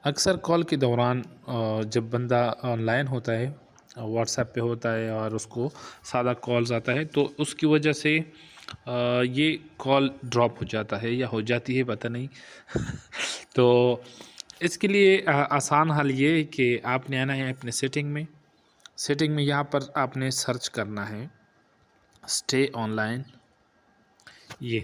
اکثر کال کے دوران جب بندہ آن لائن ہوتا ہے، واٹس ایپ پہ ہوتا ہے اور اس کو سادہ کالز آتا ہے تو اس کی وجہ سے یہ کال ڈراپ ہو جاتا ہے یا ہو جاتی ہے، پتہ نہیں تو اس کے لیے آسان حل یہ ہے کہ آپ نے آنا ہے اپنے سیٹنگ میں یہاں پر آپ نے سرچ کرنا ہے اسٹے آن لائن، یہ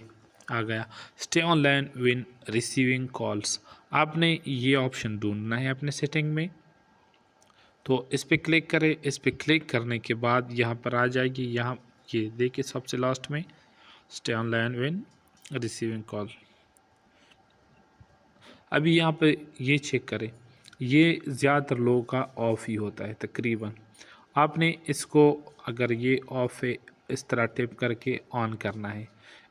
آ گیا stay on line when receiving calls, آپ نے یہ آپشن ڈھونڈنا ہے اپنے سیٹنگ میں، تو اس پہ کلک کریں، اس پہ کلک کرنے کے بعد یہاں پر آ جائے گی، یہاں یہ دیکھیں سب سے لاسٹ میں stay on line when receiving call, ابھی یہاں پہ یہ چیک کریں، یہ زیادہ تر لوگوں کا آف ہی ہوتا ہے تقریباً، آپ نے اس کو اگر یہ آف ہے اس طرح ٹیپ کر کے آن کرنا ہے،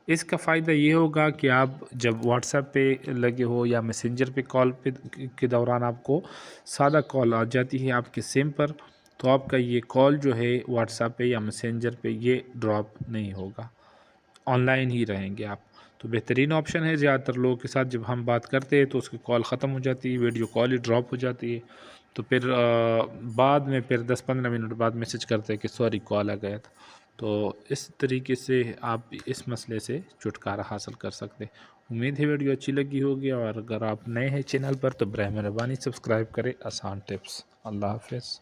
اس کا فائدہ یہ ہوگا کہ آپ جب واٹس ایپ پہ لگے ہو یا میسنجر پہ کال پہ کے دوران آپ کو سادہ کال آ جاتی ہے آپ کے سم پر، تو آپ کا یہ کال جو ہے واٹس ایپ پہ یا میسنجر پہ یہ ڈراپ نہیں ہوگا، آن لائن ہی رہیں گے آپ، تو بہترین آپشن ہے۔ زیادہ تر لوگوں کے ساتھ جب ہم بات کرتے ہیں تو اس کی کال ختم ہو جاتی ہے، ویڈیو کال ہی ڈراپ ہو جاتی ہے، تو پھر بعد میں پھر 10-15 منٹ بعد میسج کرتے ہیں کہ سوری کال آ گیا تھا، تو اس طریقے سے آپ اس مسئلے سے چھٹکارا حاصل کر سکتے ہیں۔ امید ہے ویڈیو اچھی لگی ہوگی، اور اگر آپ نئے ہیں چینل پر تو برائے مہربانی سبسکرائب کریں۔ آسان ٹپس۔ اللہ حافظ۔